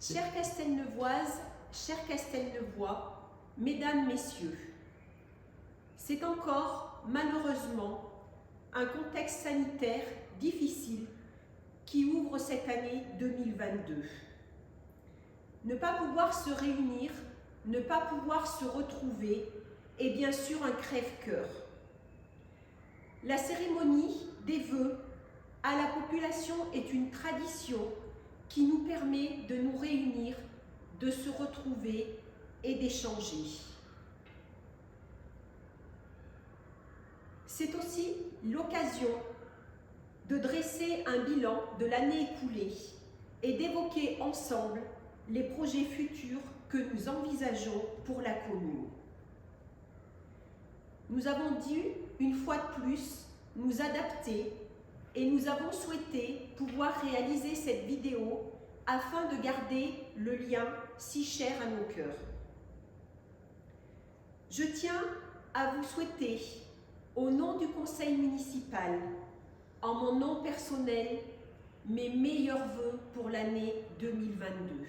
Chères Castelneuvoises, chers Castelneuvois, mesdames, messieurs, c'est encore, malheureusement, un contexte sanitaire difficile qui ouvre cette année 2022. Ne pas pouvoir se réunir, ne pas pouvoir se retrouver est bien sûr un crève-cœur. La cérémonie des vœux à la population est une tradition qui nous permet de nous réunir, de se retrouver et d'échanger. C'est aussi l'occasion de dresser un bilan de l'année écoulée et d'évoquer ensemble les projets futurs que nous envisageons pour la commune. Nous avons dû, une fois de plus, nous adapter et nous avons souhaité pouvoir réaliser cette vidéo afin de garder le lien si cher à nos cœurs. Je tiens à vous souhaiter, au nom du conseil municipal, en mon nom personnel, mes meilleurs vœux pour l'année 2022.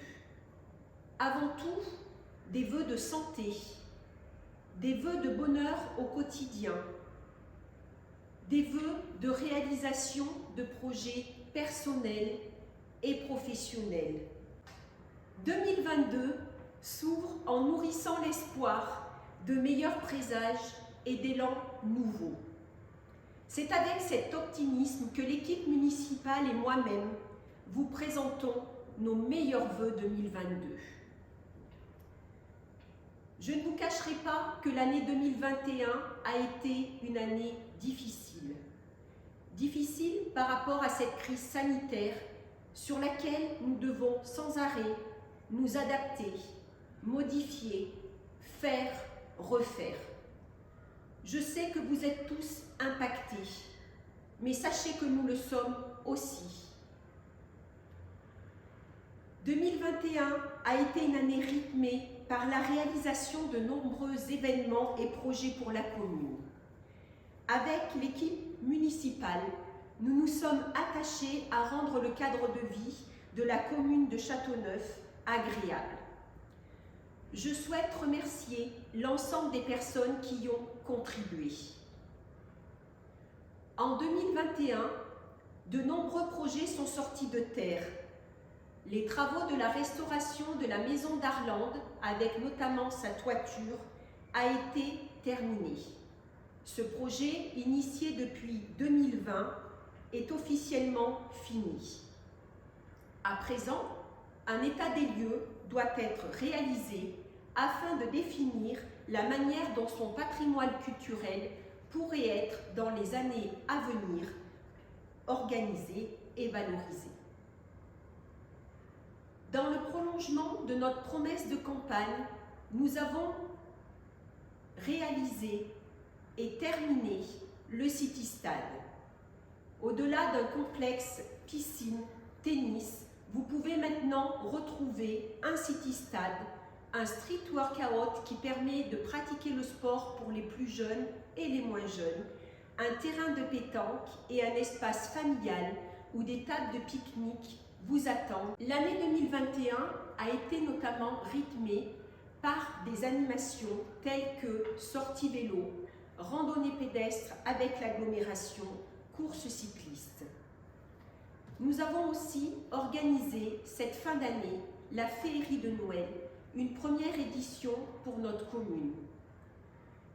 Avant tout, des vœux de santé, des vœux de bonheur au quotidien, des vœux de réalisation de projets personnels et professionnels. 2022 s'ouvre en nourrissant l'espoir de meilleurs présages et d'élan nouveaux. C'est avec cet optimisme que l'équipe municipale et moi-même vous présentons nos meilleurs vœux 2022. Je ne vous cacherai pas que l'année 2021 a été une année difficile. Difficile par rapport à cette crise sanitaire sur laquelle nous devons sans arrêt nous adapter, modifier, faire, refaire. Je sais que vous êtes tous impactés, mais sachez que nous le sommes aussi. 2021 a été une année rythmée par la réalisation de nombreux événements et projets pour la commune. Avec l'équipe municipale, nous nous sommes attachés à rendre le cadre de vie de la commune de Châteauneuf agréable. Je souhaite remercier l'ensemble des personnes qui y ont contribué. En 2021, de nombreux projets sont sortis de terre. Les travaux de la restauration de la maison d'Arlande, avec notamment sa toiture, a été terminé. Ce projet, initié depuis 2020, est officiellement fini. À présent, un état des lieux doit être réalisé afin de définir la manière dont son patrimoine culturel pourrait être, dans les années à venir, organisé et valorisé. Dans le prolongement de notre promesse de campagne, nous avons réalisé et terminé le City-Stade. Au-delà d'un complexe piscine, tennis, vous pouvez maintenant retrouver un City-Stade, un street workout qui permet de pratiquer le sport pour les plus jeunes et les moins jeunes, un terrain de pétanque et un espace familial où des tables de pique-nique vous attendent. L'année 2021 a été notamment rythmée par des animations telles que sorties vélo, randonnée pédestre avec l'agglomération, courses cyclistes. Nous avons aussi organisé cette fin d'année la féerie de Noël, une première édition pour notre commune.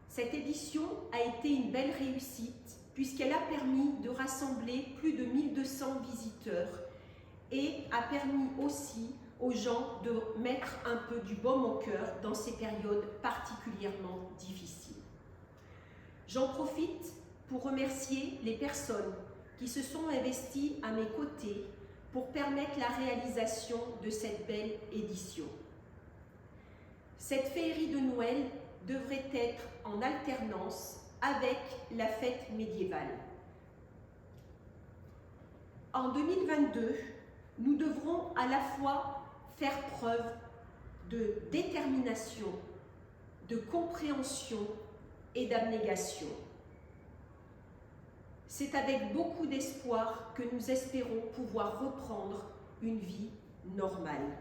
Cette édition a été une belle réussite puisqu'elle a permis de rassembler plus de 1200 visiteurs et a permis aussi aux gens de mettre un peu du baume au cœur dans ces périodes particulièrement difficiles. J'en profite pour remercier les personnes qui se sont investies à mes côtés pour permettre la réalisation de cette belle édition. Cette féerie de Noël devrait être en alternance avec la fête médiévale. En 2022, nous devrons à la fois faire preuve de détermination, de compréhension et d'abnégation. C'est avec beaucoup d'espoir que nous espérons pouvoir reprendre une vie normale.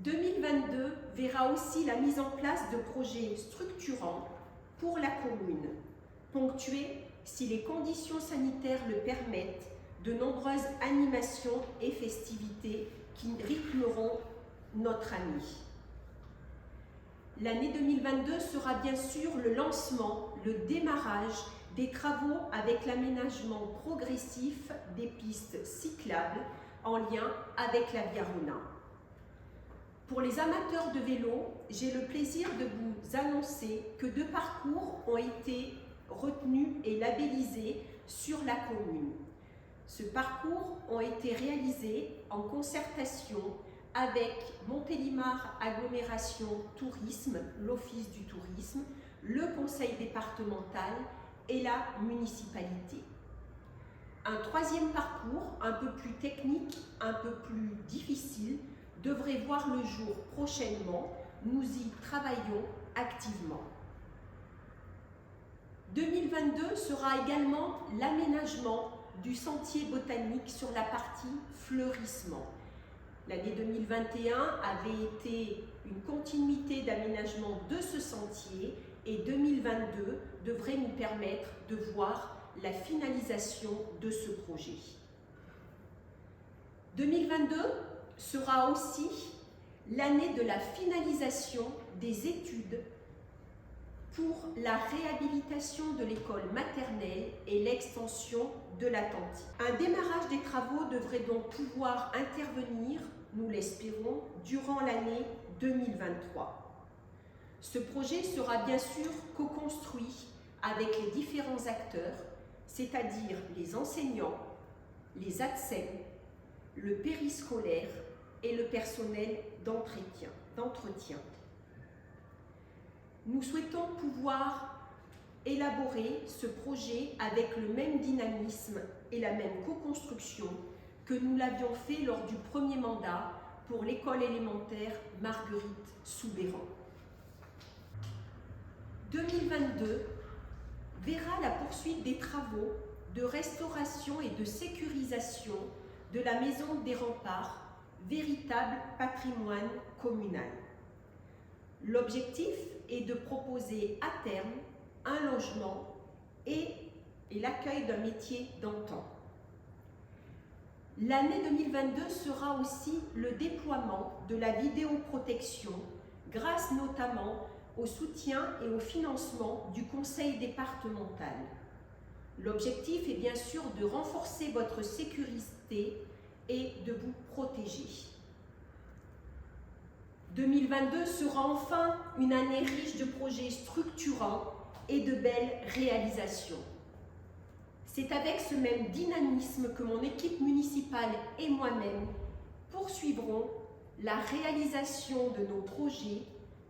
2022 verra aussi la mise en place de projets structurants pour la commune, ponctués, si les conditions sanitaires le permettent, de nombreuses animations et festivités qui rythmeront notre année. L'année 2022 sera bien sûr le lancement, le démarrage des travaux avec l'aménagement progressif des pistes cyclables en lien avec la Via Rona. Pour les amateurs de vélo, j'ai le plaisir de vous annoncer que 2 parcours ont été retenus et labellisés sur la commune. Ce parcours ont été réalisés en concertation avec Montélimar Agglomération Tourisme, l'Office du tourisme, le Conseil départemental et la municipalité. Un 3e parcours, un peu plus technique, un peu plus difficile, devrait voir le jour prochainement. Nous y travaillons activement. 2022 sera également l'aménagement du sentier botanique sur la partie fleurissement. L'année 2021 avait été une continuité d'aménagement de ce sentier et 2022 devrait nous permettre de voir la finalisation de ce projet. 2022 sera aussi l'année de la finalisation des études pour la réhabilitation de l'école maternelle et l'extension de l'Atlantique. Un démarrage des travaux devrait donc pouvoir intervenir, nous l'espérons, durant l'année 2023. Ce projet sera bien sûr co-construit avec les différents acteurs, c'est-à-dire les enseignants, les ATSEM, le périscolaire et le personnel d'entretien. Nous souhaitons pouvoir élaborer ce projet avec le même dynamisme et la même co-construction que nous l'avions fait lors du premier mandat pour l'école élémentaire Marguerite Soubeyran. 2022 verra la poursuite des travaux de restauration et de sécurisation de la Maison des Remparts, véritable patrimoine communal. L'objectif est de proposer à terme un logement et l'accueil d'un métier d'antan. L'année 2022 sera aussi le déploiement de la vidéoprotection grâce notamment au soutien et au financement du Conseil départemental. L'objectif est bien sûr de renforcer votre sécurité et de vous protéger. 2022 sera enfin une année riche de projets structurants et de belles réalisations. C'est avec ce même dynamisme que mon équipe municipale et moi-même poursuivrons la réalisation de nos projets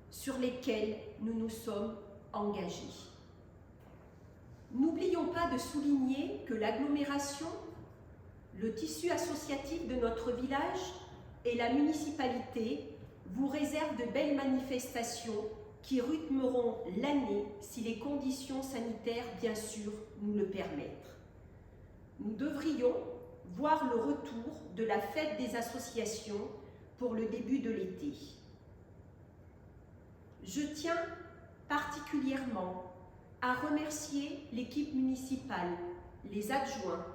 sur lesquels nous nous sommes engagés. N'oublions pas de souligner que l'agglomération, le tissu associatif de notre village et la municipalité vous réservent de belles manifestations qui rythmeront l'année si les conditions sanitaires, bien sûr, nous le permettent. Nous devrions voir le retour de la fête des associations pour le début de l'été. Je tiens particulièrement à remercier l'équipe municipale, les adjoints,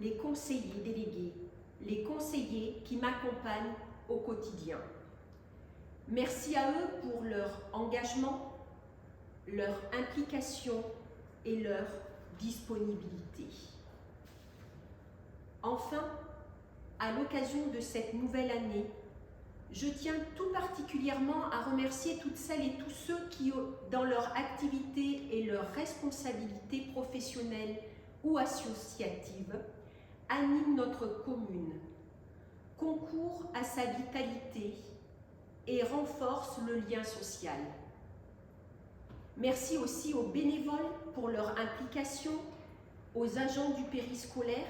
les conseillers délégués, les conseillers qui m'accompagnent au quotidien. Merci à eux pour leur engagement, leur implication et leur disponibilité. Enfin, à l'occasion de cette nouvelle année, je tiens tout particulièrement à remercier toutes celles et tous ceux qui, dans leur activité et leur responsabilité professionnelle ou associative, animent notre commune, concourent à sa vitalité et renforcent le lien social. Merci aussi aux bénévoles pour leur implication, aux agents du périscolaire,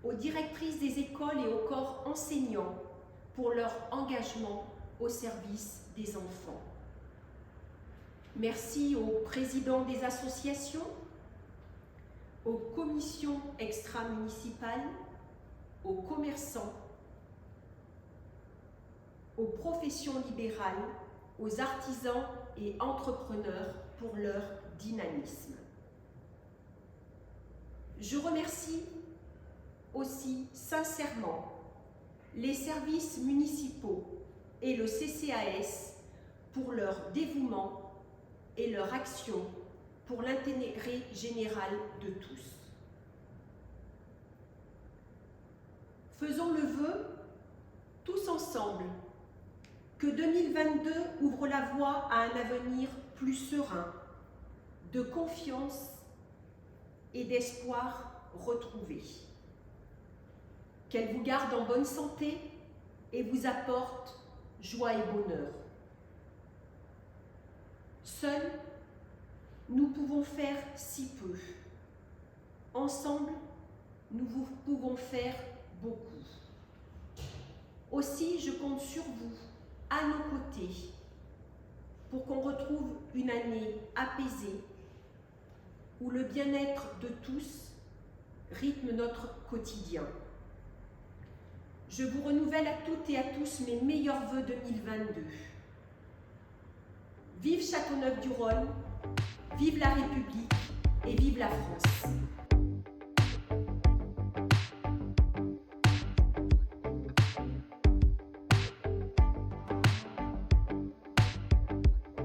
aux directrices des écoles et aux corps enseignants pour leur engagement au service des enfants. Merci aux présidents des associations, aux commissions extra-municipales, aux commerçants, aux professions libérales, aux artisans et entrepreneurs pour leur dynamisme. Je remercie aussi sincèrement les services municipaux et le CCAS pour leur dévouement et leur action pour l'intérêt général de tous. Faisons le vœu, tous ensemble, que 2022 ouvre la voie à un avenir plus serein, de confiance et d'espoir retrouvé. Qu'elle vous garde en bonne santé et vous apporte joie et bonheur. Seuls, nous pouvons faire si peu. Ensemble, nous pouvons faire beaucoup. Aussi, je compte sur vous, à nos côtés, pour qu'on retrouve une année apaisée, où le bien-être de tous rythme notre quotidien. Je vous renouvelle à toutes et à tous mes meilleurs vœux 2022. Vive Châteauneuf-du-Rhône, vive la République et vive la France.